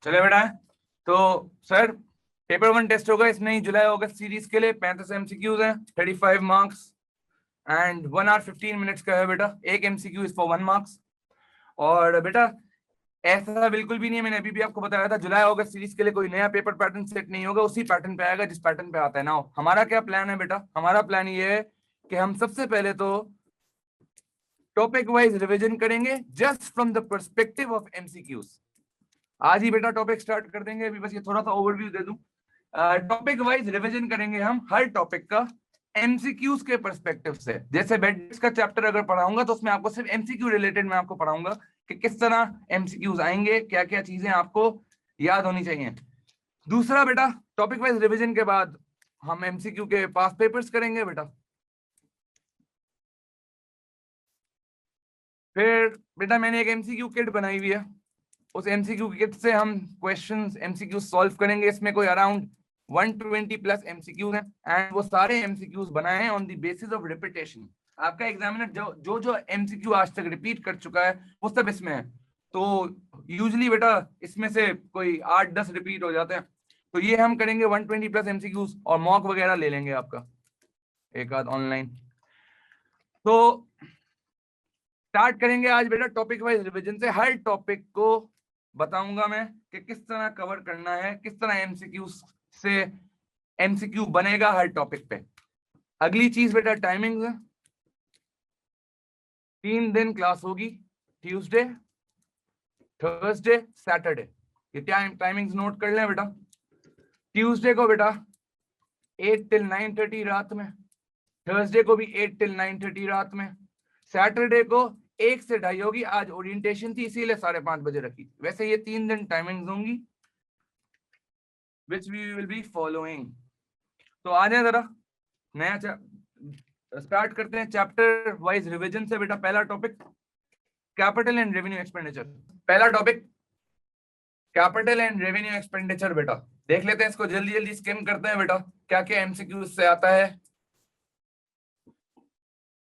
चले बेटा। तो सर, पेपर 1 टेस्ट होगा इस नई जुलाई अगस्त सीरीज के लिए। 35 एमसीक्यूज हैं, 35 मार्क्स एंड 1 आवर 15 मिनट्स का है बेटा। एक एमसीक्यू इज फॉर 1 मार्क्स। और बेटा ऐसा बिल्कुल भी नहीं है, मैंने अभी भी आपको बताया था, जुलाई अगस्त सीरीज के लिए कोई नया पेपर पैटर्न सेट नहीं होगा, उसी पैटर्न पे आएगा जिस पैटर्न पे आता है ना। हमारा क्या प्लान है बेटा? हमारा प्लान ये है कि हम सबसे पहले तो टॉपिक वाइज रिवीजन करेंगे just from the perspective of MCQs. आज ही बेटा टॉपिक स्टार्ट कर देंगे। अभी बस ये थोड़ा सा ओवरव्यू दे दूं। टॉपिक वाइज रिवीजन करेंगे हम हर टॉपिक का एमसीक्यूज के पर्सपेक्टिव से। जैसे बेसिक्स का चैप्टर अगर पढ़ाऊंगा तो उसमें आपको सिर्फ एमसीक्यू रिलेटेड मैं आपको पढ़ाऊंगा कि किस तरह एमसीक्यूज आएंगे, क्या क्या चीजें आपको याद होनी चाहिए। दूसरा बेटा, टॉपिक वाइज रिवीजन के बाद हम एमसीक्यू के पास पेपर्स करेंगे बेटा। फिर बेटा मैंने एक एमसीक्यू किट बनाई हुई है, उस एमसीक्यू किट से हम क्वेश्चंस एमसीक्यू सॉल्व करेंगे। इसमें कोई अराउंड 120 प्लस एमसीक्यूज हैं एंड वो सारे एमसीक्यूज बनाए हैं on the basis of repetition. आपका एग्जामिनर जो जो एमसीक्यू आज तक रिपीट कर चुका है वो सब इसमें है। तो यूजली बेटा इसमें से कोई 8-10 रिपीट हो जाते हैं। तो ये हम करेंगे 120 प्लस एमसीक्यूज और मॉक वगैरह ले लेंगे आपका एक आध ऑनलाइन। तो स्टार्ट करेंगे आज बेटा टॉपिक वाइज रिवीजन से। हर टॉपिक को बताऊंगा मैं कि किस तरह कवर करना है, किस तरह एमसीक्यू से एमसीक्यू बनेगा हर टॉपिक पे। अगली चीज बेटा टाइमिंग है। 3 दिन क्लास होगी, ट्यूसडे, थर्सडे, सैटरडे। ये टाइमिंग्स नोट कर लें बेटा। ट्यूसडे को बेटा 8 till 9:30 रात में, थर्सडे को भी 8 till 9:30 रात में, सैटरडे को 1 से 2:30 होगी। आज ओरिएंटेशन थी इसीलिए 5:30 बजे रखी। वैसे ये 3 दिन टाइमिंग्स होंगी which we will be following। तो आ जाए जरा नया स्टार्ट करते हैं चैप्टर वाइज रिवीजन से बेटा। पहला topic capital and revenue expenditure. पहला topic capital and revenue expenditure बेटा। देख लेते हैं इसको, जल्दी जल्दी स्किम करते हैं बेटा क्या क्या एमसीक्यू से आता है।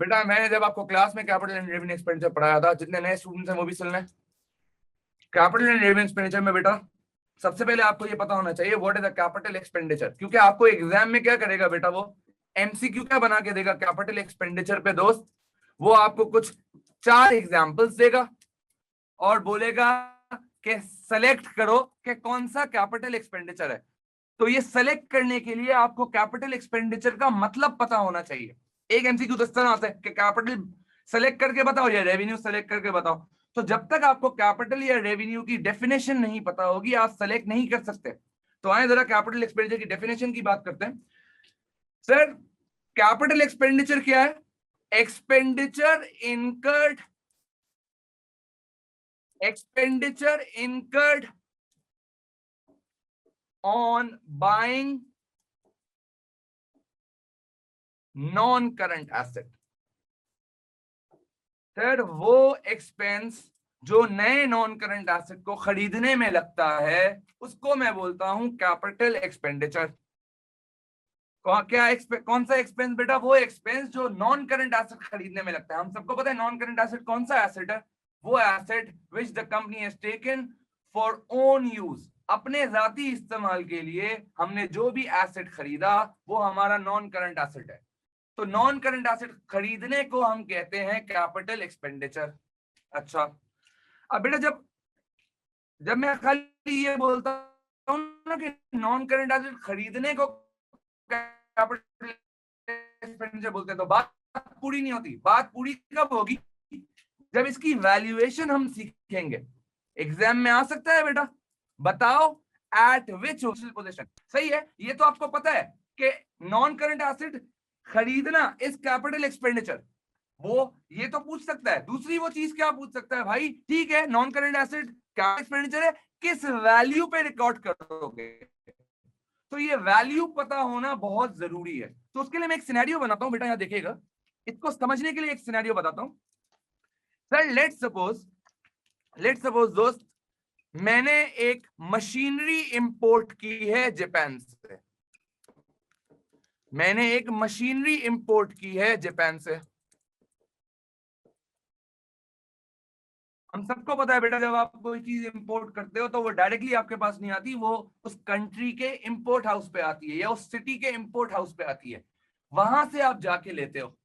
बेटा मैंने जब आपको क्लास में कैपिटल एंड रेवेन्यू एक्सपेंडिचर पढ़ाया था, जितने नए स्टूडेंट्स हैं वो भी सुन लें। कैपिटल एंड रेवेन्यू एक्सपेंडिचर में बेटा सबसे पहले आपको ये पता होना चाहिए what is the capital expenditure, क्योंकि आपको एग्जाम में क्या करेगा बेटा, वो एमसीक्यू क्या बना के देगा कैपिटल एक्सपेंडिचर पे दोस्त। वो आपको कुछ 4 एग्जांपल्स देगा और बोलेगा कि सेलेक्ट करो कि कौन सा कैपिटल एक्सपेंडिचर है। तो ये सेलेक्ट करने के लिए आपको कैपिटल एक्सपेंडिचर का मतलब पता होना चाहिए। एक एमसीक्यू तो इस तरह आता है कि कैपिटल सेलेक्ट करके बताओ या रेवेन्यू सेलेक्ट करके बताओ। तो जब तक आपको कैपिटल या रेवेन्यू की डेफिनेशन नहीं पता होगी आप सेलेक्ट नहीं कर सकते। तो आए जरा कैपिटल एक्सपेंडिचर की डेफिनेशन की बात करते हैं। सर कैपिटल एक्सपेंडिचर क्या है? Expenditure incurred on buying non current asset. Sir वो एक्सपेंस जो नए नॉन करंट एसेट को खरीदने में लगता है उसको मैं बोलता हूं कैपिटल एक्सपेंडिचर। कौन सा एक्सपेंस बेटा? वो एक्सपेंस जो नॉन करंट एसेट खरीदने में लगता है। हम सबको पता है नॉन करंट एसेट कौन सा एसेट है। वो asset which the company has taken for own use, अपने जाती इस्तेमाल के लिए हमने जो भी एसेट खरीदा वो हमारा नॉन करंट एसेट है। तो नॉन करंट एसेट खरीदने को हम कहते हैं कैपिटल एक्सपेंडिचर। अच्छा, अब बेटा जब जब मैं खाली ये बोलता हूं ना कि नॉन करंट एसेट खरीदने को कैपिटल एक्सपेंडिचर बोलते हैं तो बात पूरी नहीं होती। बात पूरी कब होगी? जब इसकी वैल्यूएशन हम सीखेंगे। एग्जाम में आ सकता है बेटा, बताओ एट विच पोजीशन। सही है, ये तो आपको पता है कि नॉन करंट एसेट खरीदना इस कैपिटल एक्सपेंडिचर। वो ये तो पूछ सकता है। दूसरी वो चीज क्या पूछ सकता है भाई, ठीक है non current asset capital expenditure है, किस वैल्यू पे रिकॉर्ड करोगे? तो ये वैल्यू पता होना बहुत जरूरी है। तो उसके लिए मैं एक सिनेरियो बनाता हूं बेटा, यहां देखिएगा। इसको समझने के लिए एक सिनेरियो बताता हूं। सर लेट्स सपोज दोस्त, मैंने एक मशीनरी इंपोर्ट की है जापान से। मैंने एक मशीनरी इंपोर्ट की है जापान से। हम सबको पता है बेटा, जब आप कोई चीज इंपोर्ट करते हो तो वो डायरेक्टली आपके पास नहीं आती, वो उस कंट्री के इंपोर्ट हाउस पे आती है या उस सिटी के इंपोर्ट हाउस पे आती है, वहां से आप जाके लेते हो।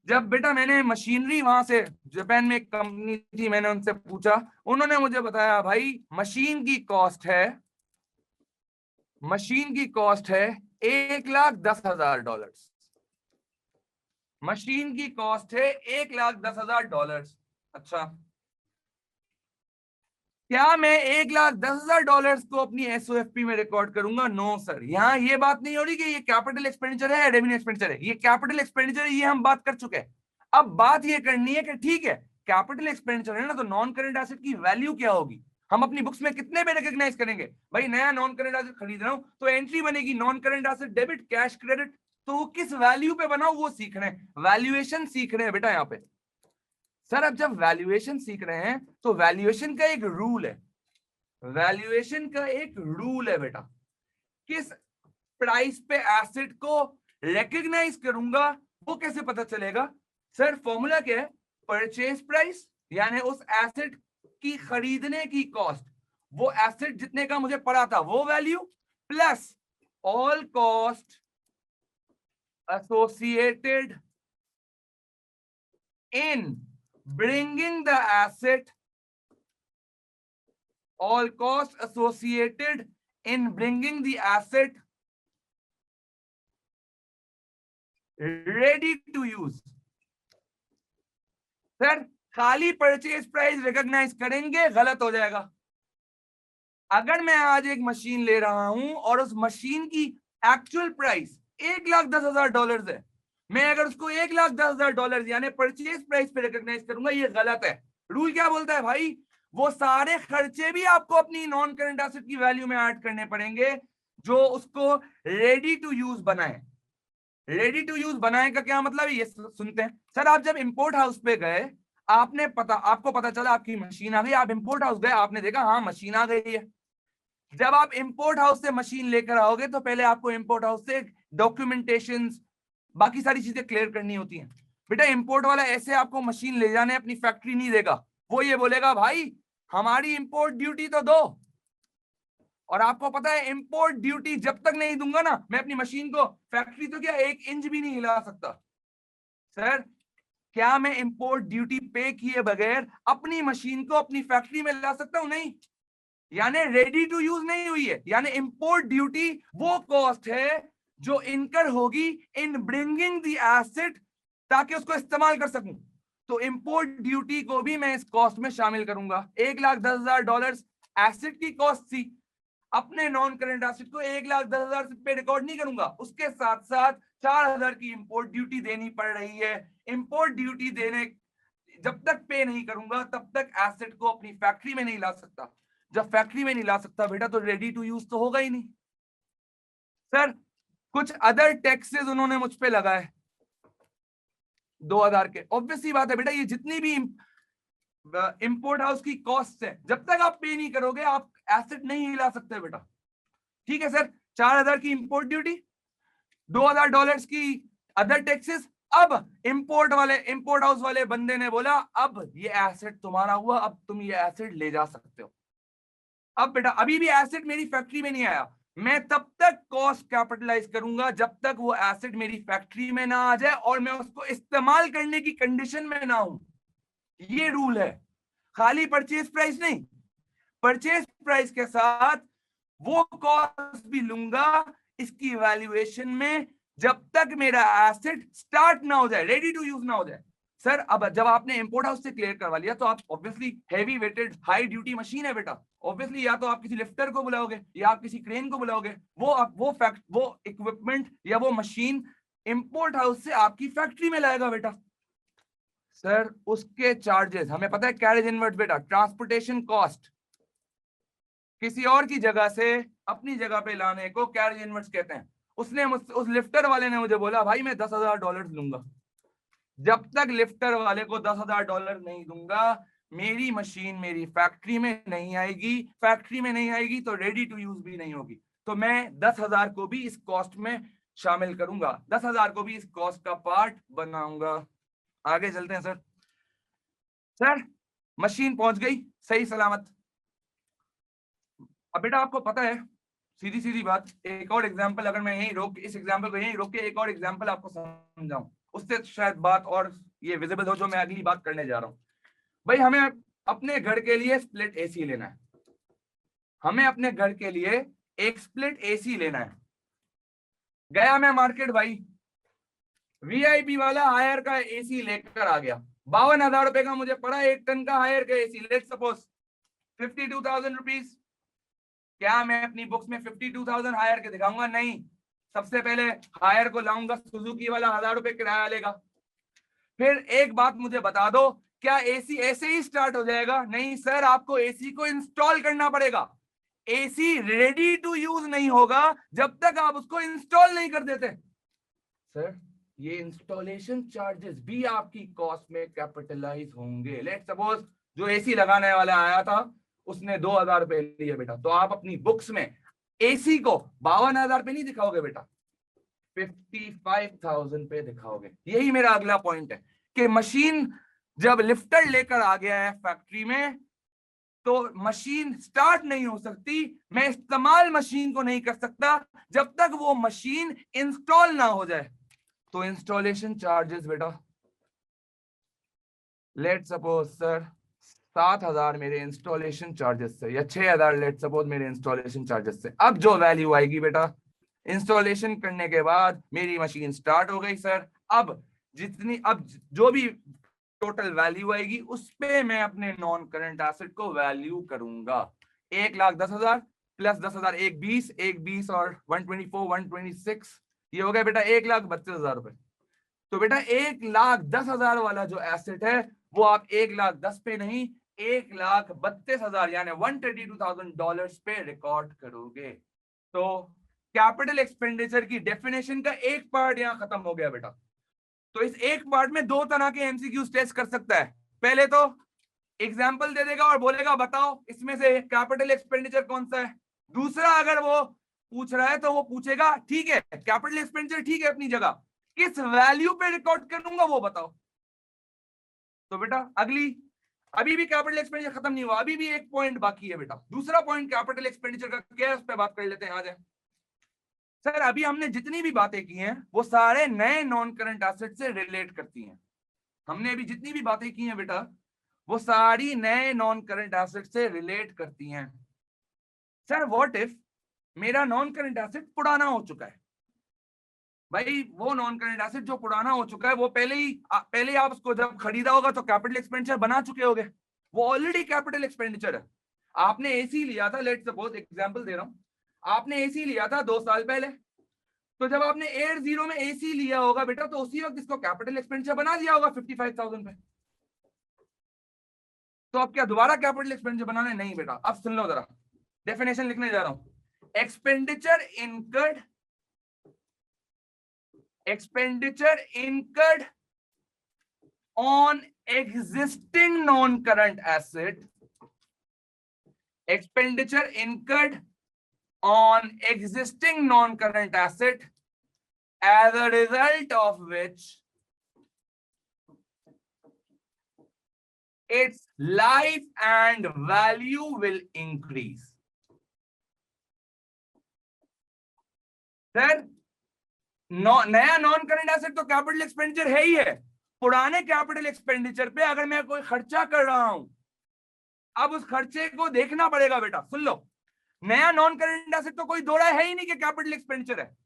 जब बेटा मैंने मशीनरी वहां से, जापान में एक कंपनी थी, मैंने उनसे पूछा, उन्होंने मुझे बताया भाई मशीन की कॉस्ट है 1,10,000 डॉलर। मशीन की कॉस्ट है 1,10,000 डॉलर। अच्छा, क्या मैं 1,10,000 डॉलर को अपनी एसओएफपी में रिकॉर्ड करूंगा? No sir. यहाँ ये बात नहीं हो रही कि ये कैपिटल एक्सपेंडिचर है या रेवेन्यू एक्सपेंडिचर है, ये कैपिटल एक्सपेंडिचर है, ये हम बात कर चुके हैं। अब बात ये करनी है कि ठीक है कैपिटल एक्सपेंडिचर है ना, तो नॉन करंट एसेट की वैल्यू क्या होगी, हम अपनी बुक्स में कितने पे रिकॉग्नाइज करेंगे? भाई नया नॉन करंट एसेट खरीद रहा हूं तो एंट्री बनेगी non current asset debit cash credit, तो वो किस वैल्यू पे बनाओ वो सीख रहे हैं, वैल्यूएशन सीख रहे हैं बेटा यहाँ पे। सर अब जब वैल्यूएशन सीख रहे हैं तो वैल्यूएशन का एक रूल है, वैल्यूएशन का एक रूल है बेटा, किस प्राइस पे एसेट को रिकॉग्नाइज करूंगा वो कैसे पता चलेगा? सर फॉर्मूला क्या है? परचेज प्राइस यानी उस एसेट की खरीदने की कॉस्ट, वो एसेट जितने का मुझे पड़ा था वो value, plus all cost associated in bringing the asset, all costs associated in bringing the asset ready to use। Sir खाली परचेज प्राइस रिकॉग्नाइज करेंगे गलत हो जाएगा। अगर मैं आज एक मशीन ले रहा हूं और उस मशीन की एक्चुअल प्राइस 1,10,000 डॉलर है, मैं अगर उसको 1,10,000 डॉलर यानी परचेज प्राइस पे रिकॉग्नाइज करूंगा, ये गलत है। रूल क्या बोलता है भाई? वो सारे खर्चे भी आपको अपनी नॉन करंट एसेट की वैल्यू में ऐड करने पड़ेंगे जो उसको रेडी टू यूज बनाए। रेडी टू यूज बनाए का क्या मतलब है ये सुनते हैं। सर आप जब इंपोर्ट हाउस पे गए, आपको पता चला आपकी मशीन आ गई, आप इंपोर्ट हाउस गए, आपने देखा हाँ मशीन आ गई है। जब आप इंपोर्ट हाउस से मशीन लेकर आओगे तो पहले आपको इंपोर्ट हाउस से डॉक्यूमेंटेशन बाकी सारी चीजें क्लियर करनी होती हैं। बेटा इंपोर्ट वाला ऐसे आपको मशीन ले जाने अपनी फैक्ट्री नहीं देगा, वो ये बोलेगा भाई हमारी इंपोर्ट ड्यूटी तो दो। और आपको पता है इंपोर्ट ड्यूटी जब तक नहीं दूंगा ना, मैं अपनी मशीन को फैक्ट्री तो क्या 1 इंच भी नहीं हिला सकता। सर क्या मैं इंपोर्ट ड्यूटी पे किए बगैर अपनी मशीन को अपनी फैक्ट्री में ला सकता हूं? नहीं, यानी रेडी टू यूज नहीं हुई है, यानी इंपोर्ट ड्यूटी वो कॉस्ट है जो इनकर होगी इन ब्रिंगिंग द एसेट, ताकि उसको इस्तेमाल कर सकूं। तो इंपोर्ट ड्यूटी को भी मैं इस कॉस्ट में शामिल करूंगा। 1,10,000 डॉलर एसेट की कॉस्ट थी, अपने नॉन करंट एसेट को 1,10,000 पे रिकॉर्ड नहीं करूंगा, उसके साथ साथ 4,000 की इंपोर्ट ड्यूटी देनी पड़ रही है। इंपोर्ट ड्यूटी देने जब तक पे नहीं करूंगा तब तक एसेट को अपनी फैक्ट्री में नहीं ला सकता। जब फैक्ट्री में नहीं ला सकता बेटा तो रेडी टू यूज तो होगा ही नहीं। सर कुछ अदर टैक्सेस उन्होंने मुझ पे लगाए 2,000 के, ऑब्वियसली बात है बेटा, ये जितनी भी इंपोर्ट हाउस की कॉस्ट है जब तक आप पे नहीं करोगे आप एसेट नहीं हिला सकते बेटा। ठीक है सर, 4,000 की इंपोर्ट ड्यूटी, 2,000 डॉलर की अदर टैक्सेस। अब इंपोर्ट हाउस वाले बंदे ने बोला अब ये एसेट तुम्हारा हुआ, अब तुम ये एसेट ले जा सकते हो। अब बेटा अभी भी एसेट मेरी फैक्ट्री में नहीं आया, मैं तब तक कॉस्ट कैपिटलाइज करूंगा जब तक वो एसेट मेरी फैक्ट्री में ना आ जाए और मैं उसको इस्तेमाल करने की कंडीशन में ना हूं। ये रूल है, खाली परचेज प्राइस नहीं, परचेज प्राइस के साथ वो कॉस्ट भी लूंगा इसकी वैल्यूएशन में जब तक मेरा एसेट स्टार्ट ना हो जाए, रेडी टू यूज ना हो जाए। सर अब जब आपने इंपोर्ट हाउस से क्लियर करवा लिया तो आप obviously heavy weighted high duty machine है बेटा, ऑब्वियसली या तो आप किसी लिफ्टर को बुलाओगे या आप किसी क्रेन को बुलाओगे, वो इक्विपमेंट या वो मशीन इंपोर्ट हाउस से आपकी फैक्ट्री में लाएगा बेटा। सर उसके चार्जेस हमें पता है, कैरेज इनवर्ट बेटा, ट्रांसपोर्टेशन कॉस्ट, किसी और की जगह से अपनी जगह पे लाने को कैरेज इनवर्ट्स कहते हैं। उस लिफ्टर वाले ने मुझे बोला भाई मैं 10,000 डॉलर लूंगा। जब तक लिफ्टर वाले को 10,000 डॉलर नहीं दूंगा मेरी मशीन मेरी फैक्ट्री में नहीं आएगी, फैक्ट्री में नहीं आएगी तो रेडी टू यूज भी नहीं होगी। तो मैं 10,000 को भी इस कॉस्ट में शामिल करूंगा, 10,000 को भी इस कॉस्ट का पार्ट बनाऊंगा। आगे चलते हैं सर। सर मशीन पहुंच गई सही सलामत। अब बेटा आपको पता है, सीधी सीधी बात, एक और एग्जांपल अगर मैं यहीं रोक, इस एग्जांपल को यहीं रोक के एक और एग्जांपल आपको समझाऊं, उससे शायद बात और ये विजिबल हो जो मैं अगली बात करने जा रहा हूं। भाई हमें अपने घर के लिए स्प्लिट एसी लेना है, हमें अपने घर के लिए एक स्प्लिट एसी लेना है। गया मैं मार्केट भाई, वीआईपी वाला हायर का एसी लेकर आ गया, 52,000 रुपए का मुझे पड़ा 1 टन का हायर का एसी, लेट्स सपोज 52,000 रुपीज। क्या मैं अपनी बुक्स में 52,000 हायर के दिखाऊंगा? नहीं, सबसे पहले हायर को लाऊंगा, सुजुकी वाला 1,000 रुपए किराया लेगा। फिर एक बात मुझे बता दो, क्या एसी ऐसे ही स्टार्ट हो जाएगा? नहीं सर, आपको एसी को इंस्टॉल करना पड़ेगा। एसी रेडी टू यूज नहीं होगा जब तक आप उसको इंस्टॉल नहीं कर देते। सर ये इंस्टॉलेशन चार्जेस भी आपकी कॉस्ट में कैपिटलाइज होंगे। लेट्स सपोज जो एसी लगाने वाला आया था उसने 2,000 रुपए लिए बेटा, तो आप अपनी बुक्स में एसी को 52,000 पे नहीं दिखाओगे बेटा, 55,000 पे दिखाओगे। यही मेरा अगला पॉइंट है कि मशीन जब लिफ्टर लेकर आ गया है फैक्ट्री में, तो मशीन स्टार्ट नहीं हो सकती, मैं इस्तेमाल मशीन को नहीं कर सकता जब तक वो मशीन इंस्टॉल ना हो जाए। तो इंस्टॉलेशन चार्जेस बेटा, लेट सपोज सर 7,000 मेरे इंस्टॉलेशन चार्जेस से, या 6,000 लेट सपोज मेरे इंस्टॉलेशन चार्जेस से। अब जो वैल्यू आएगी बेटा, इंस्टॉलेशन करने के बाद मेरी मशीन स्टार्ट हो गई सर, अब जो भी टोटल वैल्यू आएगी उस पे मैं अपने नॉन करंट एसेट को वैल्यू करूंगा। 1,10,000 प्लस 10,000, एक 20 और 124 126, ये हो गया बेटा 1,32,000 रुपए। तो बेटा 1,10,000 वाला जो एसेट है वो आप 1,10,000 पे नहीं, 1,32,000 यानी $132,000 पे रिकॉर्ड करोगे। तो कैपिटल एक्सपेंडिचर की डेफिनेशन का एक पार्ट यहां खत्म हो गया बेटा। तो इस एक पार्ट में 2 तरह के एमसीक्यूज टेस्ट कर सकता है। पहले तो एग्जाम्पल दे देगा और बोलेगा बताओ इसमें से कैपिटल एक्सपेंडिचर कौन सा है। दूसरा अगर वो पूछ रहा है तो वो पूछेगा ठीक है कैपिटल एक्सपेंडिचर ठीक है अपनी जगह, किस वैल्यू पे रिकॉर्ड करूंगा वो बताओ। तो बेटा अभी भी कैपिटल एक्सपेंडिचर खत्म नहीं हुआ, अभी भी एक पॉइंट बाकी है बेटा। दूसरा पॉइंट कैपिटल एक्सपेंडिचर का क्या है उस पर बात कर लेते हैं। आ जाए सर, अभी हमने जितनी भी बातें की हैं वो सारे नए नॉन करंट एसेट से रिलेट करती हैं। हमने अभी जितनी भी बातें की हैं बेटा वो सारी नए नॉन करंट एसेट से रिलेट करती हैं। सर व्हाट इफ मेरा नॉन करंट एसेट पुराना हो चुका है? भाई वो नॉन करंट एसेट जो पुराना हो चुका है वो पहले आप उसको जब खरीदा होगा तो कैपिटल एक्सपेंडिचर बना चुके होगे, वो ऑलरेडी कैपिटल एक्सपेंडिचर है। आपने एसी लिया था, लेट्स सपोज एग्जांपल दे रहा हूं, आपने एसी लिया था 2 साल पहले, तो जब आपने एयर जीरो में एसी लिया होगा बेटा तो उसी वक्त इसको कैपिटल एक्सपेंडिचर बना दिया होगा 55,000 पे। तो अब क्या दोबारा कैपिटल एक्सपेंडिचर बनाना है? नहीं बेटा, अब सुन लो जरा, डेफिनेशन लिखने जा रहा हूं। Expenditure incurred on existing non-current asset, expenditure incurred on existing non-current asset, as a result of which its life and value will increase. Sir नया नॉन करंट एसेट तो कैपिटल एक्सपेंडिचर है ही है। पुराने कैपिटल एक्सपेंडिचर पे अगर मैं कोई खर्चा कर रहा हूं, अब उस खर्चे को देखना पड़ेगा बेटा। सुन लो, नया नॉन करंट एसेट तो कोई दो राय है ही नहीं कि कैपिटल एक्सपेंडिचर है।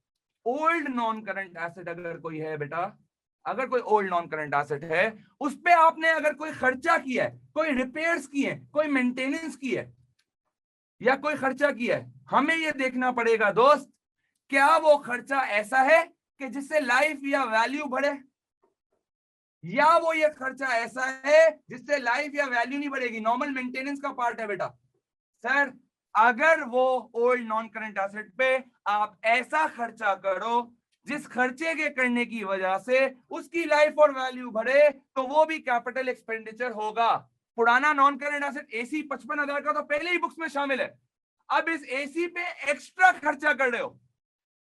ओल्ड नॉन करंट एसेट अगर कोई है बेटा, अगर कोई ओल्ड नॉन करंट एसेट है उस पे आपने अगर कोई खर्चा किया है, कोई रिपेयर्स किए, कोई मेंटेनेंस की है या कोई खर्चा किया है, हमें यह देखना पड़ेगा दोस्त क्या वो खर्चा ऐसा है कि जिससे लाइफ या वैल्यू बढ़े, या वो ये खर्चा ऐसा है जिससे लाइफ या वैल्यू नहीं बढ़ेगी, नॉर्मल मेंटेनेंस का पार्ट है बेटा। सर अगर वो ओल्ड नॉन करंट एसेट पे आप ऐसा खर्चा करो जिस खर्चे के करने की वजह से उसकी लाइफ और वैल्यू बढ़े तो वो भी कैपिटल एक्सपेंडिचर होगा। पुराना नॉन करंट एसेट एसी 55,000 का तो पहले ही बुक्स में शामिल है। अब इस एसी पे एक्स्ट्रा खर्चा कर रहे हो,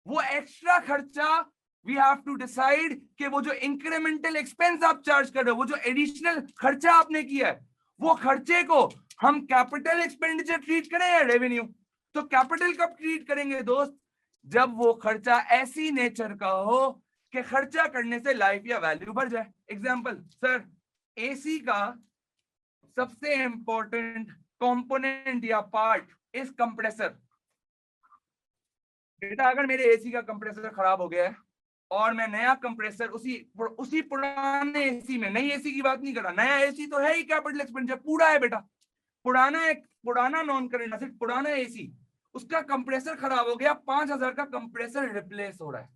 वो एक्स्ट्रा खर्चा वी हैव टू डिसाइड कि वो जो इंक्रीमेंटल एक्सपेंस आप चार्ज कर रहे हो, वो जो एडिशनल खर्चा आपने किया है वो खर्चे को हम कैपिटल एक्सपेंडिचर ट्रीट करें या रेवेन्यू? तो कैपिटल कब ट्रीट करेंगे दोस्त? जब वो खर्चा ऐसी नेचर का हो कि खर्चा करने से लाइफ या वैल्यू बढ़ जाए। एग्जांपल सर, एसी का सबसे इंपॉर्टेंट कंपोनेंट या पार्ट इज कंप्रेसर। बेटा अगर मेरे एसी का कंप्रेसर खराब हो गया है और मैं नया कंप्रेसर उसी पुराने एसी में, नई एसी की बात नहीं कर रहा, नया एसी तो है ही कैपिटल एक्सपेंडिचर पूरा है बेटा। पुराना नॉन करेंट एसेट, पुराना एसी, उसका कंप्रेसर खराब हो गया, 5,000 का कंप्रेसर रिप्लेस हो रहा है।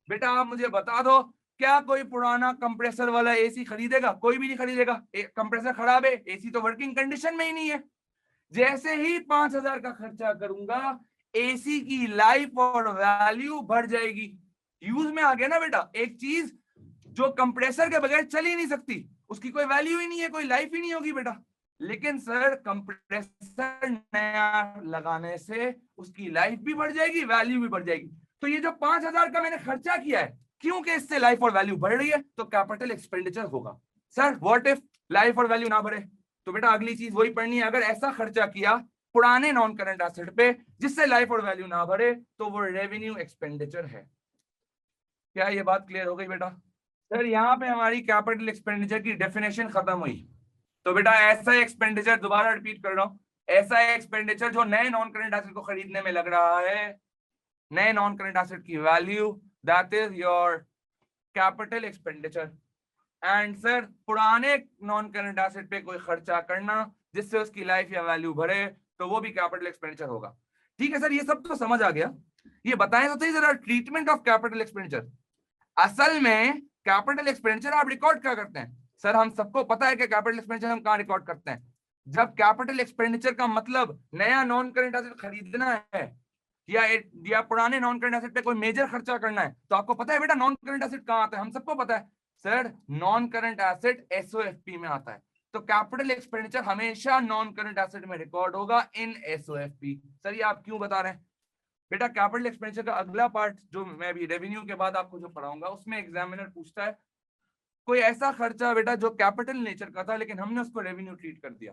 बेटा आप मुझे बता दो, क्या कोई पुराना कंप्रेसर वाला एसी खरीदेगा? कोई भी नहीं खरीदेगा। कंप्रेसर खराब है, एसी तो वर्किंग कंडीशन में ही नहीं है। जैसे ही 5,000 का खर्चा करूंगा, एसी की लाइफ और वैल्यू बढ़ जाएगी। यूज में आ गया ना बेटा। एक चीज जो कंप्रेसर के बगैर चल ही नहीं सकती, उसकी कोई वैल्यू ही नहीं है, कोई लाइफ ही नहीं होगी बेटा। लेकिन सर कंप्रेसर नया लगाने से उसकी लाइफ भी बढ़ जाएगी, वैल्यू भी बढ़ जाएगी। तो ये जो 5,000 का मैंने खर्चा किया है, क्योंकि इससे लाइफ और वैल्यू बढ़ रही है, तो कैपिटल एक्सपेंडिचर होगा। सर व्हाट इफ लाइफ और वैल्यू ना बढ़े? तो बेटा अगली चीज वही पढ़नी है। अगर ऐसा खर्चा किया पुराने नॉन करंट एसेट पे जिससे लाइफ और वैल्यू ना बढ़े, तो वो रेवेन्यू एक्सपेंडिचर है। क्या ये बात क्लियर हो गई बेटा? सर यहाँ पे हमारी कैपिटल एक्सपेंडिचर की डेफिनेशन खत्म हुई। तो बेटा ऐसा एक्सपेंडिचर, दोबारा रिपीट कर रहा हूं, ऐसा एक्सपेंडिचर जो नए नॉन करंट एसेट को खरीदने में लग रहा है, नए नॉन करंट एसेट की value, that is your capital expenditure. And sir पुराने नॉन करंट एसेट पे कोई खर्चा करना जिससे उसकी लाइफ या वैल्यू बढ़े, तो वो भी कैपिटल एक्सपेंडिचर होगा। ठीक है सर, ये सब तो समझ आ गया। ये बताएं तो सही जरा, ट्रीटमेंट ऑफ कैपिटल एक्सपेंडिचर। असल में कैपिटल एक्सपेंडिचर आप रिकॉर्ड क्या करते हैं? सर हम सबको पता है कि कैपिटल एक्सपेंडिचर हम कहाँ रिकॉर्ड करते हैं। जब कैपिटल एक्सपेंडिचर का मतलब नया नॉन करंट एसेट खरीदना है या पुराने नॉन करंट एसेट पे कोई मेजर खर्चा करना है, तो आपको पता है बेटा नॉन करंट एसेट कहाँ आता है? हम सबको पता है सर, नॉन करंट एसेट एसओएफपी में आता है। तो कैपिटल एक्सपेंडिचर हमेशा नॉन करंट एसेट में रिकॉर्ड होगा इन एसओएफपी। सर ये आप क्यों बता रहे हैं? बेटा कैपिटल एक्सपेंडिचर का अगला पार्ट जो मैं भी रेवेन्यू के बाद आपको जो पढ़ाऊंगा, उसमें एग्जामिनर पूछता है कोई ऐसा खर्चा बेटा जो कैपिटल नेचर का था लेकिन हमने उसको रेवेन्यू ट्रीट कर दिया,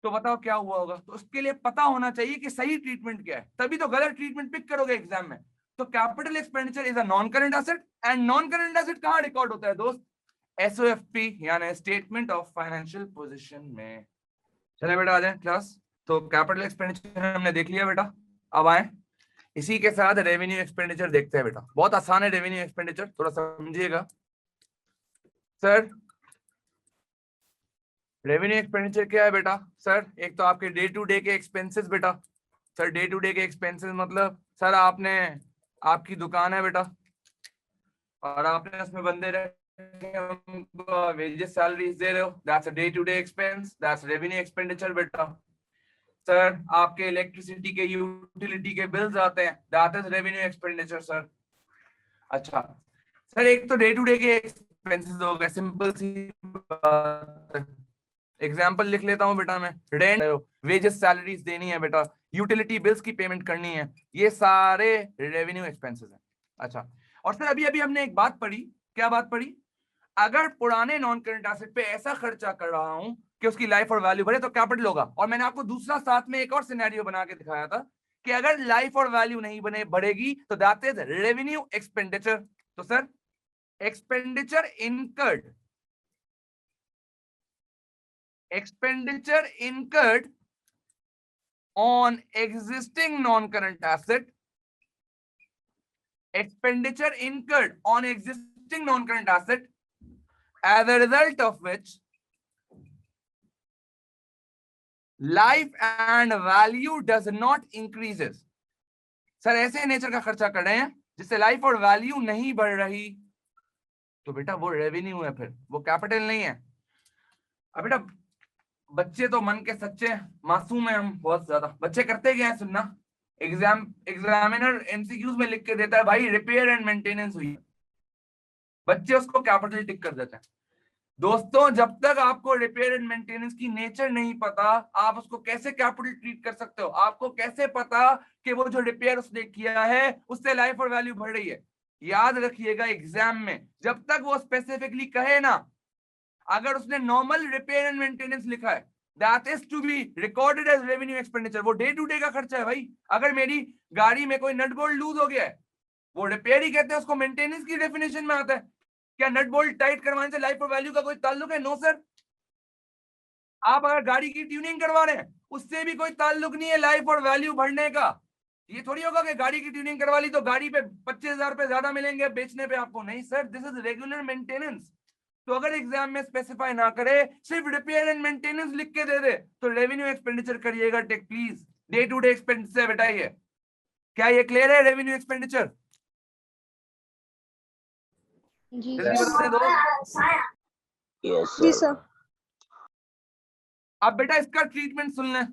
तो बताओ क्या हुआ होगा? तो उसके लिए पता होना चाहिए कि सही ट्रीटमेंट क्या है, तभी तो गलत ट्रीटमेंट पिक करोगे एग्जाम में। तो capital expenditure is a non current asset, and non current asset कहां रिकॉर्ड होता है दोस्त? एसओएफपी यानी स्टेटमेंट ऑफ फाइनेंशियल पोजीशन में। चले बेटा आ जाए क्लास। तो कैपिटल एक्सपेंडिचर हमने देख लिया बेटा, अब आए इसी के साथ रेवेन्यू एक्सपेंडिचर देखते हैं बेटा। बहुत आसान है रेवेन्यू एक्सपेंडिचर, थोड़ा समझिएगा। सर रेवेन्यू एक्सपेंडिचर क्या है बेटा? सर एक तो आपके डे टू डे के एक्सपेंसेस बेटा। सर डे टू डे के एक्सपेंसेस मतलब सर आपकी दुकान है बेटा और आपने उसमें बंदे रखे, उनको वेजेस सैलरीज दे रहे हो, that's a day to day expense, that's revenue expenditure बेटा। सर आपके इलेक्ट्रिसिटी के, यूटिलिटी के बिल्स आते हैं, that is revenue expenditure sir. अच्छा सर एक तो डे टू डे के एक्सपेंसेस हो गए, सिंपल सी बात। एग्जाम्पल लिख लेता हूँ बेटा मैं, रेंट, वेजेस सैलरीज देनी है बेटा, यूटिलिटी बिल्स की पेमेंट करनी है, ये सारे रेवेन्यू एक्सपेंसेस हैं। अच्छा और सर अभी अभी हमने एक बात पढ़ी, क्या बात पढ़ी? अगर पुराने नॉन करंट एसेट पे ऐसा खर्चा कर रहा हूं कि उसकी लाइफ और वैल्यू बढ़े तो कैपिटल होगा। और मैंने आपको दूसरा साथ में एक और सिनेरियो बना के दिखाया था कि अगर लाइफ और वैल्यू नहीं बढ़ेगी तो दैट इज रेवेन्यू एक्सपेंडिचर। तो sir expenditure incurred on existing non-current asset, expenditure incurred on existing non-current asset, as a result of which life and value does not increases। Sir ऐसे nature का खर्चा कर रहे हैं जिससे लाइफ और value नहीं बढ़ रही, तो बेटा वो रेवेन्यू है, फिर वो कैपिटल नहीं है। अब बेटा बच्चे तो मन के सच्चे मासूम है, हम बहुत ज्यादा। बच्चे करते क्या है सुनना, एग्जामिनर एमसीक्यूज में लिख के देता है भाई रिपेयर एंड मेंटेनेंस हुई, बच्चे उसको कैपिटल टिक कर देते हैं। दोस्तों जब तक आपको रिपेयर एंड मेंटेनेंस की नेचर नहीं पता, आप उसको कैसे कैपिटल ट्रीट कर सकते हो? आपको कैसे पता कि वो जो रिपेयर उसने किया है उससे लाइफ और वैल्यू बढ़ रही है? याद रखिएगा एग्जाम में जब तक वो स्पेसिफिकली कहे ना, अगर उसने नॉर्मल रिपेयर एंड मेंटेनेंस लिखा है, that is to be recorded as revenue expenditure. वो डे टू डे का खर्चा है भाई। अगर मेरी गाड़ी में कोई नट बोल्ट लूज हो गया है, वो रिपेयर ही कहते हैं उसको, मेंटेनेंस की डेफिनेशन में आता है। क्या नट बोल्ट टाइट करवाने से लाइफ और वैल्यू का कोई ताल्लुक है? No sir. आप अगर गाड़ी की ट्यूनिंग करवा रहे हैं, उससे भी कोई ताल्लुक नहीं है लाइफ और वैल्यू बढ़ने का। ये थोड़ी होगा कि गाड़ी की ट्यूनिंग करवा ली तो गाड़ी पे 25,000 रुपए ज्यादा मिलेंगे बेचने पे आपको। नहीं sir, this is regular maintenance. तो अगर एग्जाम में स्पेसिफाई ना करे, सिर्फ रिपेयर एंड मेंटेनेंस लिख के दे दे, तो रेवेन्यू एक्सपेंडिचर करिएगा take please. Day to day expenditure बेटा ये। क्या ये क्लियर है? रेवेन्यू एक्सपेंडिचर जी जल्दी बताने दो। Yes sir. अब बेटा इसका ट्रीटमेंट सुन लें।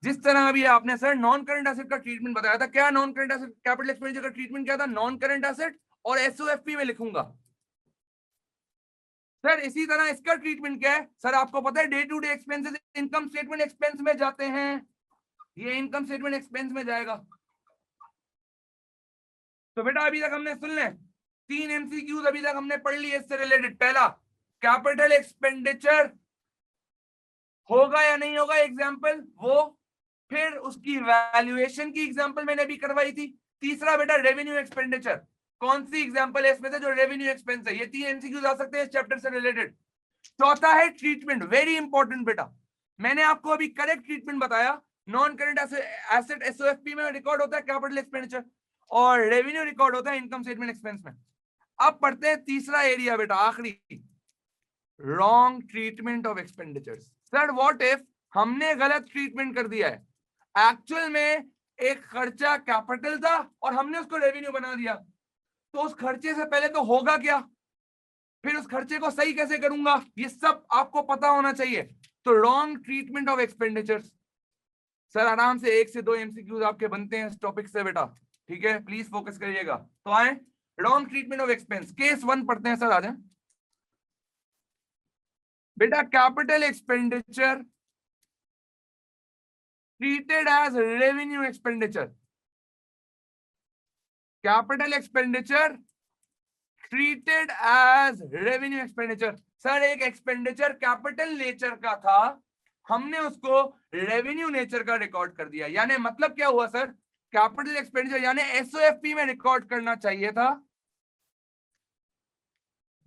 जिस तरह अभी आपने सर नॉन करंट एसेट का ट्रीटमेंट बताया था, क्या non current asset capital expenditure का ट्रीटमेंट क्या था? नॉन करंट एसेट और एसओएफपी में लिखूंगा। सर इसी तरह इसका ट्रीटमेंट क्या है? सर आपको पता है day to day expenses income statement expense में जाते हैं। ये इनकम स्टेटमेंट एक्सपेंस में जाएगा। तो बेटा अभी तक हमने सुन लें 3 एमसीक्यूज अभी तक हमने पढ़ लिए इससे रिलेटेड। पहला, कैपिटल एक्सपेंडिचर होगा या नहीं होगा एग्जाम्पल वो, फिर उसकी वैल्यूएशन की एग्जाम्पल मैंने अभी करवाई थी। तीसरा बेटा रेवेन्यू एक्सपेंडिचर, कौन सी एग्जाम्पल है इसमें से जो रेवेन्यू एक्सपेंस है? ये 3 एमसीक्यूज आ सकते हैं इस चैप्टर से रिलेटेड। चौथा है ट्रीटमेंट, वेरी इंपॉर्टेंट बेटा। मैंने आपको अभी करेक्ट ट्रीटमेंट बताया। नॉन करेंट एसेट एसओएफपी में रिकॉर्ड होता है कैपिटल एक्सपेंडिचर, और रेवेन्यू रिकॉर्ड होता है इनकम स्टेटमेंट एक्सपेंस में। अब पढ़ते हैं तीसरा एरिया बेटा, आखिरी, wrong treatment of expenditures. Sir what if हमने गलत ट्रीटमेंट कर दिया है? एक्चुअल में एक खर्चा कैपिटल था और हमने उसको रेवेन्यू बना दिया, तो उस खर्चे से पहले तो होगा क्या, फिर उस खर्चे को सही कैसे करूंगा, ये सब आपको पता होना चाहिए। तो wrong treatment of expenditures. Sir आराम से 1 से 2 एमसीक्यूज आपके बनते हैं इस टॉपिक से बेटा, ठीक है? प्लीज फोकस करिएगा। तो आए wrong treatment of expense, case 1 पढ़ते हैं। सर आ जाए बेटा। Capital expenditure treated as revenue expenditure. Capital expenditure treated as revenue expenditure. Sir एक एक्सपेंडिचर कैपिटल नेचर का था, हमने उसको रेवेन्यू नेचर का रिकॉर्ड कर दिया। यानी मतलब क्या हुआ सर? कैपिटल एक्सपेंडिचर यानी एसओएफपी में रिकॉर्ड करना चाहिए था,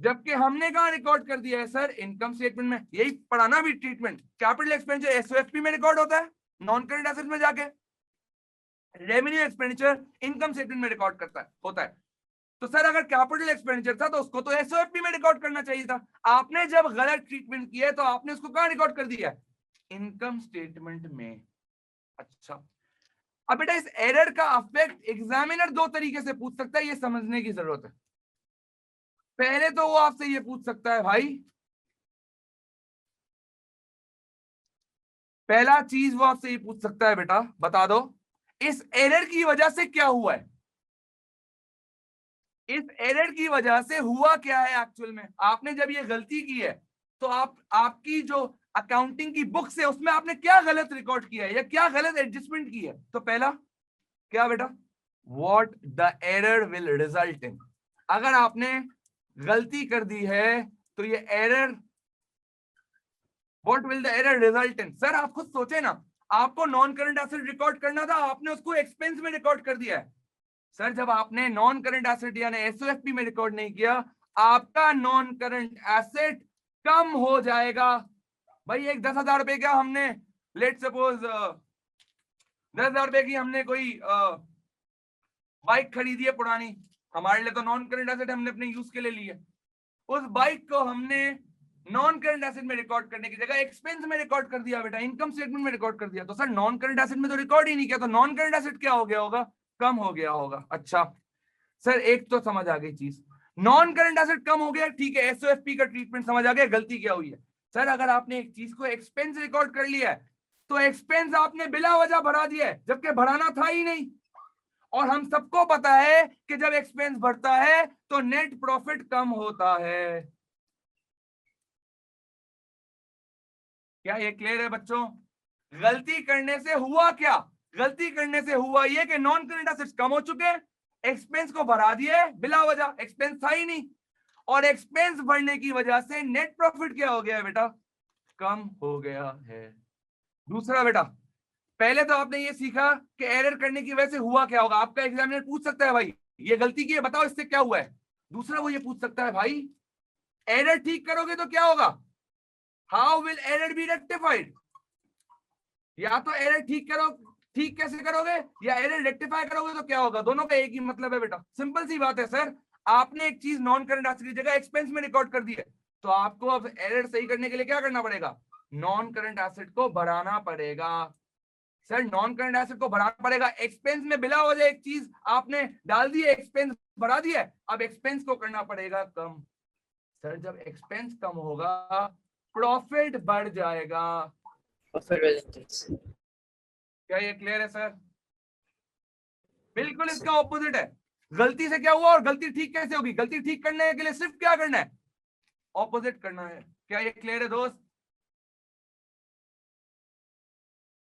जबकि हमने कहा रिकॉर्ड कर दिया है सर इनकम स्टेटमेंट में। यही पढ़ाना भी ट्रीटमेंट। कैपिटल एक्सपेंडिचर एसओएफपी में रिकॉर्ड होता है नॉन करंट एसेट में जाके, रेवेन्यू एक्सपेंडिचर इनकम स्टेटमेंट में रिकॉर्ड करता है होता है। तो सर अगर कैपिटल एक्सपेंडिचर था तो उसको तो एसओएफपी में रिकॉर्ड करना चाहिए था। आपने जब गलत ट्रीटमेंट किया तो आपने उसको कहां रिकॉर्ड कर दिया? इनकम स्टेटमेंट में। अच्छा, अब बेटा इस एरर का अफेक्ट एग्जामिनर 2 तरीके से पूछ सकता है, ये समझने की जरूरत है। पहले तो वो आपसे ये पूछ सकता है भाई, पहला चीज वो आपसे ये पूछ सकता है बेटा बता दो इस एरर की वजह से क्या हुआ है। इस एरर की वजह से हुआ क्या है एक्चुअल में? आपने जब ये गलती की है तो आपकी जो अकाउंटिंग की बुक्स है उसमें आपने क्या गलत रिकॉर्ड किया है या क्या गलत एडजस्टमेंट की है? तो पहला क्या बेटा, what the error will result in. अगर आपने गलती कर दी है तो ये error, what will the error result in. Sir आप खुद सोचे ना, आपको नॉन करंट एसेट रिकॉर्ड करना था, आपने उसको एक्सपेंस में रिकॉर्ड कर दिया है। सर जब आपने नॉन करंट एसेट यानी एसओएफपी में रिकॉर्ड नहीं किया, आपका नॉन करंट एसेट कम हो जाएगा। भाई एक 10,000 रुपए का हमने, लेट सपोज 10,000 रुपए की हमने कोई बाइक खरीदी है पुरानी, हमारे लिए तो नॉन करंट एसेट हमने अपने यूज के लिए ली है। उस बाइक को हमने नॉन करंट एसेट में रिकॉर्ड करने की जगह एक्सपेंस में रिकॉर्ड कर दिया बेटा, इनकम स्टेटमेंट में रिकॉर्ड कर दिया। तो सर नॉन करंट एसेट में तो रिकॉर्ड ही नहीं किया, तो नॉन करंट एसेट क्या हो गया होगा? कम हो गया होगा। अच्छा सर एक तो समझ आ गई चीज, नॉन करंट एसेट कम हो गया, ठीक है, एसओएफपी का ट्रीटमेंट समझ आ गया, गलती क्या हुई है। सर अगर आपने एक चीज को एक्सपेंस रिकॉर्ड कर लिया है तो एक्सपेंस आपने बिला वजह भरा दिया है, जबकि भराना था ही नहीं। और हम सबको पता है कि जब एक्सपेंस बढ़ता है तो नेट प्रॉफिट कम होता है। क्या ये क्लियर है बच्चों? गलती करने से हुआ क्या? गलती करने से हुआ ये कि नॉन करंट एसेट्स कम हो चुके हैं, एक्सपेंस को बढ़ा दिए बिला वजह, एक्सपेंस था ही नहीं। और एक्सपेंस बढ़ने की वजह से नेट प्रॉफिट क्या हो गया है बेटा, कम हो गया है। दूसरा बेटा, पहले तो आपने ये सीखा कि एरर करने की वजह से हुआ क्या होगा। आपका एग्जामिनर पूछ सकता है भाई ये गलती की है, बताओ इससे क्या हुआ है। दूसरा वो ये पूछ सकता है भाई एरर ठीक करोगे तो क्या होगा, how will error be rectified. या तो एरर ठीक करो, ठीक कैसे करोगे, या एरर रेक्टिफाई करोगे तो क्या होगा। दोनों का एक ही मतलब है बेटा, सिंपल सी बात है सर। आपने एक चीज नॉन करंट एसेट की जगह एक्सपेंस में रिकॉर्ड कर दी है, तो आपको अब एरर सही करने के लिए क्या करना पड़ेगा, नॉन करंट एसेट को बढ़ाना पड़ेगा। सर नॉन करंट एसेट को बढ़ाना पड़ेगा, एक्सपेंस में बिला वजह एक चीज आपने डाल दी है, एक्सपेंस बढ़ा दिया है, अब एक्सपेंस को करना पड़ेगा कम। सर जब एक्सपेंस कम होगा प्रॉफिट बढ़ जाएगा। क्या ये क्लियर है सर। बिल्कुल इसका ऑपोजिट है, गलती से क्या हुआ और गलती ठीक कैसे होगी। गलती ठीक करने के लिए सिर्फ क्या करना है, ऑपोजिट करना है। क्या ये क्लियर है दोस्त,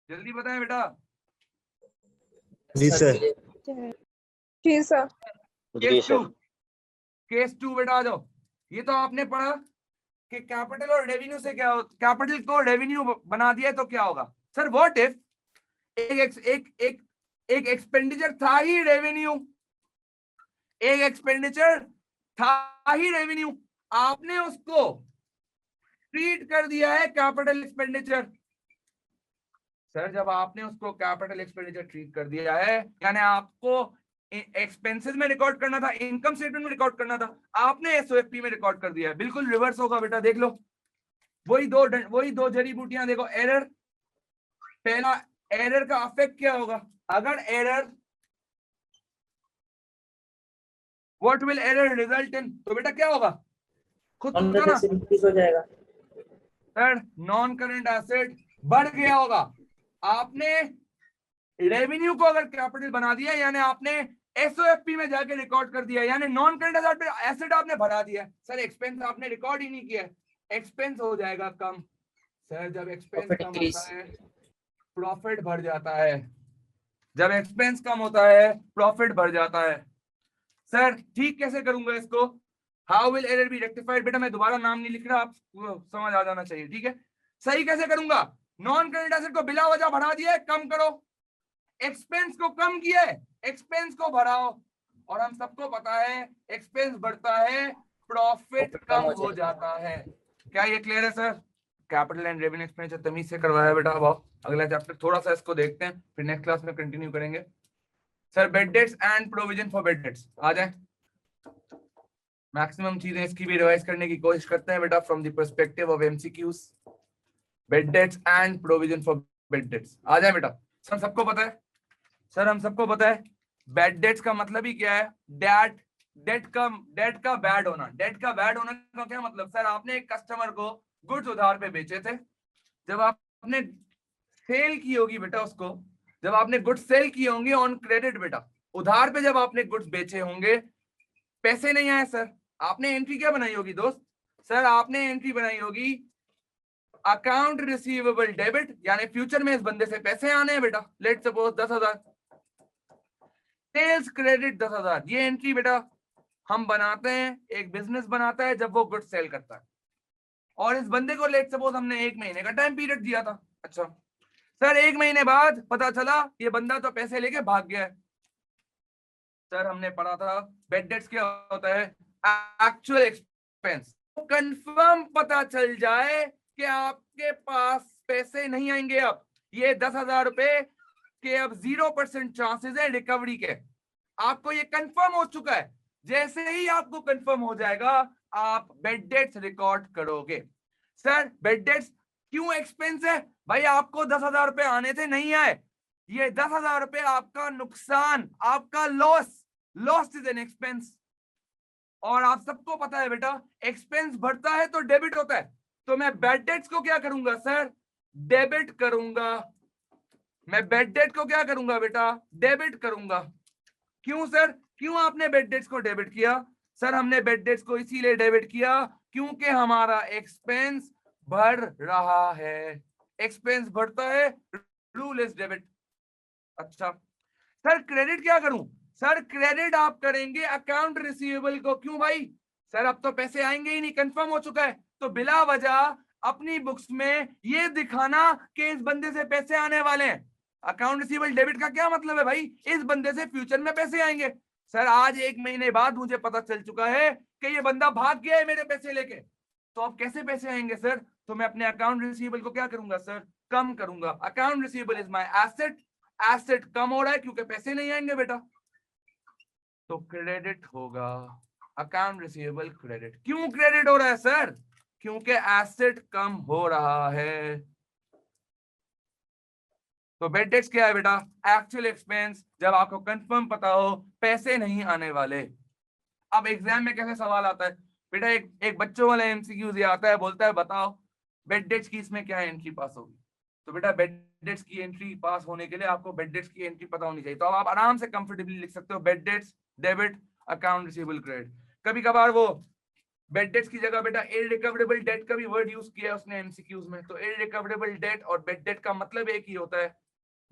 जल्दी बताएं बेटा। जी सर। जी सर। केस टू बेटा आ जाओ। ये तो आपने पढ़ा कि कैपिटल और रेवेन्यू से क्या हो, कैपिटल को रेवेन्यू बना दिया तो क्या होगा। सर व्हाट इफ एक एक्सपेंडिचर था ही रेवेन्यू, एक एक्सपेंडिचर था ही रेवेन्यू, आपने उसको ट्रीट कर दिया है कैपिटल एक्सपेंडिचर। सर जब आपने उसको कैपिटल एक्सपेंडिचर ट्रीट कर दिया है, यानी आपको एक्सपेंसेस में रिकॉर्ड करना था, इनकम स्टेटमेंट में रिकॉर्ड करना था, आपने एसओएफपी में रिकॉर्ड कर दिया है। बिल्कुल रिवर्स होगा बेटा, देख लो वही दो जड़ी बूटियां देखो। एरर, पहला एरर का अफेक्ट क्या होगा, अगर error, what will error result in, तो बेटा क्या होगा, खुद बताना। इंक्रीज हो जाएगा सर नॉन करंट एसेट बढ़ गया होगा। आपने रेवेन्यू को अगर कैपिटल बना दिया, यानी आपने एसओएफपी में जाके रिकॉर्ड कर दिया, यानी नॉन करंट एसेट आपने बढ़ा दिया। सर एक्सपेंस आपने रिकॉर्ड ही नहीं किया, एक्सपेंस हो जाएगा कम। सर जब एक्सपेंस कम होता है प्रॉफिट बढ़ जाता है, जब एक्सपेंस कम होता है प्रॉफिट बढ़ जाता है। सर ठीक कैसे करूंगा इसको, how will error be rectified. बेटा मैं दोबारा नाम नहीं लिख रहा, आप समझ आ जाना चाहिए, ठीक है। सही कैसे करूंगा, नॉन करंट एसेट को बिला वजह बढ़ा दिया है, कम करो। एक्सपेंस को कम किया है, एक्सपेंस को बढ़ाओ। और हम सबको पता है एक्सपेंस बढ़ता है प्रॉफिट कम हो जाता है। क्या ये क्लियर है sir. Capital and revenue expenditure तमीज से करवाया बेटा। अब अगला चैप्टर थोड़ा सा इसको देखते हैं, फिर नेक्स्ट क्लास में कंटिन्यू करेंगे। Sir bad debts and provision for bad debts आ जाए। मैक्सिमम चीजें इसकी भी रिवाइज करने की कोशिश करते हैं बेटा from the perspective of MCQs. Bad debts and provision for bad debts आ जाए बेटा। सर सबको पता है, सर हम सबको पता है बैड डेट्स का मतलब ही क्या है, डेट का बैड होना। डेट का बैड होना का क्या मतलब, सर आपने एक कस्टमर को गुड्स उधार पे बेचे थे, जब आपने सेल की होगी बेटा उसको, जब आपने गुड्स सेल किए होंगे ऑन क्रेडिट बेटा, उधार पे जब आपने गुड्स बेचे होंगे, पैसे नहीं आए सर, आपने एंट्री क्या बनाई होगी दोस्त, सर आपने एंट्री बनाई होगी अकाउंट रिसीवेबल डेबिट, यानी फ्यूचर में इस बंदे से पैसे आने हैं बेटा, लेट सपोज 10,000, सेल्स क्रेडिट 10,000। ये एंट्री बेटा हम बनाते हैं, एक बिजनेस बनाता है जब वो गुड सेल करता है, और इस बंदे को लेट सपोज हमने 1 महीने का टाइम पीरियड दिया था। अच्छा सर 1 महीने बाद पता चला ये बंदा तो पैसे लेके भाग गया है। सर हमने पढ़ा था बेड डेट्स क्या होता है, एक्चुअल एक्सपेंस। कंफर्म पता चल जाए कि आपके पास पैसे नहीं आएंगे, अब ये 10,000 रुपए के अब 0% चांसेस है रिकवरी के, आपको ये कंफर्म हो चुका है। जैसे ही आपको कंफर्म हो जाएगा आप बेड डेट्स रिकॉर्ड करोगे। सर बेड डेट्स क्यों एक्सपेंस है, भाई आपको 10,000 रुपए आने थे, नहीं आए, ये 10,000 रुपए आपका नुकसान, आपका लॉस इज एन एक्सपेंस। और आप सबको पता है बेटा एक्सपेंस बढ़ता है तो डेबिट होता है, तो मैं बेड डेट्स को क्या करूंगा सर, डेबिट करूंगा। मैं बेड डेट को क्या करूंगा बेटा, डेबिट करूंगा। क्यों सर, क्यों आपने बेड डेट्स को डेबिट किया, सर हमने बेड डेट्स को इसीलिए डेबिट किया क्योंकि हमारा एक्सपेंस बढ़ रहा है, एक्सपेंस बढ़ता है, रूल इज डेबिट। अच्छा सर क्रेडिट क्या करूं, सर क्रेडिट आप करेंगे अकाउंट रिसीवेबल को। क्यों भाई, सर अब तो पैसे आएंगे ही नहीं, कंफर्म हो चुका है, तो बिला वजह अपनी बुक्स में ये दिखाना कि इस बंदे से पैसे आने वाले हैं। अकाउंट रिसीवेबल डेबिट का क्या मतलब है भाई, इस बंदे से फ्यूचर में पैसे आएंगे। सर आज 1 महीने बाद मुझे पता चल चुका है कि ये बंदा भाग गया है मेरे पैसे लेके, तो अब कैसे पैसे आएंगे सर? तो मैं अपने अकाउंट रिसीवेबल को क्या करूंगा सर, कम करूंगा। Account receivable is my asset, asset कम हो रहा है क्योंकि पैसे नहीं आएंगे बेटा, तो क्रेडिट होगा। Account receivable credit. क्यों क्रेडिट हो रहा है सर? क्योंकि एसेट कम हो रहा है। तो बेड डेट्स क्या है बेटा? एक्चुअल एक्सपेंस जब आपको कंफर्म पता हो पैसे नहीं आने वाले। अब एग्जाम में कैसे सवाल आता है बेटा, एक बच्चों वाला एमसीक्यूज ये आता है, बोलता है बताओ बेड डेट्स की इसमें क्या एंट्री पास होगी। तो बेटा बेड डेट्स की एंट्री पास होने के लिए आपको बेड डेट्स की एंट्री पता होनी चाहिए। तो अब आप आराम से कंफर्टेबली लिख सकते हो bad debts debit account receivable credit. कभी कभार वो बेड डेट्स की जगह बेटा इररिकवरेबल डेट का भी वर्ड यूज किया है उसने एमसीक्यूज में। तो इररिकवरेबल डेट और बेड डेट का मतलब एक ही होता है,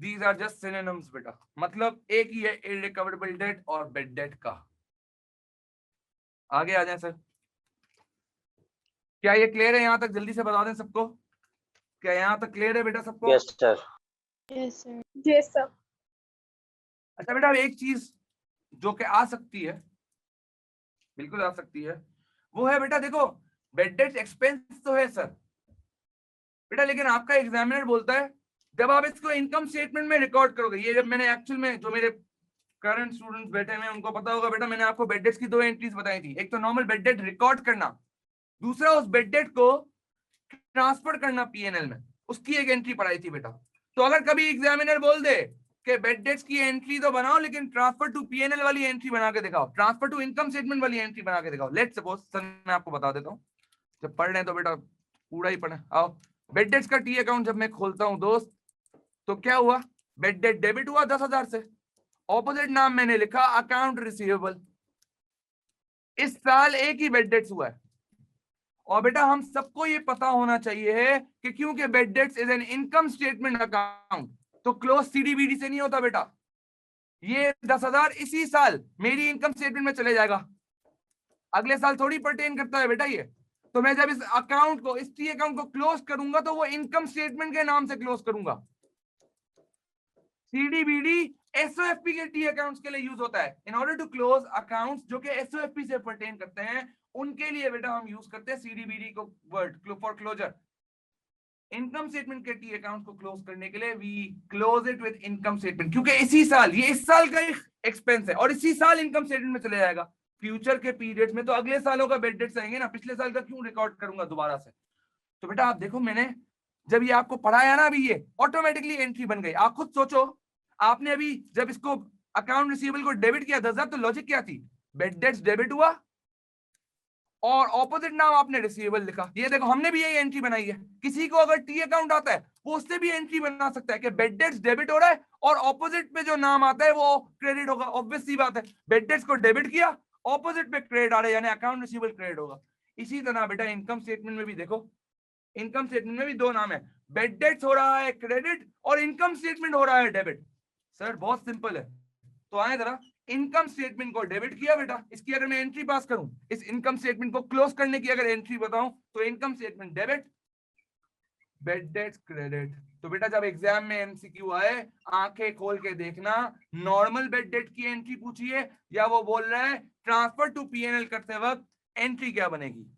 दीज आर जस्ट सिनोनिम्स बेटा, मतलब एक ही है इररिकवरेबल डेट और बेड डेट का। आगे आ जाए सर, क्या ये क्लियर है यहाँ तक? जल्दी से बता दें सबको, क्या यहाँ तक क्लियर है बेटा सबको? Yes sir. Yes sir. Yes sir. अच्छा बेटा अब एक चीज जो कि आ सकती है, बिल्कुल आ सकती है, वो है बेटा देखो बेड डेट एक्सपेंस तो है सर बेटा, लेकिन आपका एग्जामिनर बोलता है जब आप इसको इनकम स्टेटमेंट में रिकॉर्ड करोगे, ये जब मैंने एक्चुअल में जो मेरे करंट स्टूडेंट्स बैठे हैं उनको पता होगा बेटा, मैंने आपको बेड डेट्स की 2 एंट्रीज बताई थी, एक तो नॉर्मल बेड डेट रिकॉर्ड करना, दूसरा उस बेड डेट को ट्रांसफर करना पीएनएल में, उसकी एक एंट्री पढ़ाई थी बेटा। तो अगर कभी एग्जामिनर बोल दे कि बेड डेट्स की एंट्री तो बनाओ लेकिन ट्रांसफर टू पीएनएल वाली एंट्री बना के दिखाओ, ट्रांसफर टू इनकम स्टेटमेंट वाली एंट्री बना के दिखाओ, लेट्स सपोज सर मैं आपको बता देता हूँ, जब पढ़ रहे हैं तो बेटा पूरा ही पढ़े। आओ बेड डेट्स का टी अकाउंट जब मैं खोलता हूँ दोस्त, तो क्या हुआ, बेड डेट डेबिट हुआ 10,000 से, ऑपोजिट नाम मैंने लिखा अकाउंट रिसीवेबल। इस साल एक ही बेड डेट्स हुआ है, और बेटा हम सबको ये पता होना चाहिए कि क्योंकि bad debts is an income statement account, तो क्लोज सीडीबीडी से नहीं होता बेटा। ये 10,000 इसी साल मेरी इनकम स्टेटमेंट में चले जाएगा, अगले साल थोड़ी परटेन करता है बेटा ये। तो मैं जब इस अकाउंट को, इस टी अकाउंट को क्लोज करूंगा तो वो इनकम स्टेटमेंट के नाम से क्लोज करूंगा। सीडीबीडी एसओएफपी के टी अकाउंट्स के लिए यूज होता है, in order to close accounts जो कि एसओएफपी से परटेन करते हैं, उनके लिए बेटा हम यूज करते हैं सीडीबीडी को word for closure. Income statement के टी अकाउंट को क्लोज करने के लिए we close it with income statement, क्योंकि इसी साल, ये इस साल का एक्सपेंस है और इसी साल इनकम स्टेटमेंट में चले जाएगा। फ्यूचर के पीरियड्स में तो अगले सालों का बेड डेट्स आएंगे ना, पिछले साल का क्यों रिकॉर्ड करूंगा दोबारा से। तो बेटा आप देखो, मैंने जब ये आपको पढ़ाया ना, अभी ये ऑटोमेटिकली एंट्री बन गई। आप खुद सोचो, आपने अभी जब इसको अकाउंट रिसीवेबल को डेबिट किया 10,000, तो लॉजिक क्या थी, बेड डेट्स डेबिट हुआ और ऑपोजिट नाम आपने रिसीवेबल लिखा। ये देखो हमने भी यही एंट्री बनाई है। किसी को अगर टी अकाउंट आता है वो उससे भी एंट्री बना सकता है कि बेड डेट्स डेबिट हो रहा है और ऑपोजिट पे जो नाम आता है वो क्रेडिट होगा। ऑब्वियस सी बात है, बेड डेट्स को डेबिट किया, ऑपोजिट पे क्रेडिट आ रहा है, यानी अकाउंट रिसीवेबल क्रेडिट होगा। इसी तरह बेटा इनकम स्टेटमेंट में भी देखो, इनकम स्टेटमेंट में भी 2 नाम है, बेड डेट्स हो रहा है क्रेडिट और इनकम स्टेटमेंट हो रहा है डेबिट। सर बहुत सिंपल है, तो आए जरा, इनकम स्टेटमेंट को डेबिट किया बेटा, इसकी अगर मैं एंट्री पास करूं, इस इनकम स्टेटमेंट को क्लोज करने की अगर एंट्री बताऊं, तो income statement debit, bad debts credit. तो बेटा जब एग्जाम में एमसीक्यू आए, आंखें खोल के देखना, नॉर्मल बेड डेट की एंट्री पूछिए या वो बोल रहा है ट्रांसफर टू पीएनएल करते वक्त एंट्री क्या बनेगी।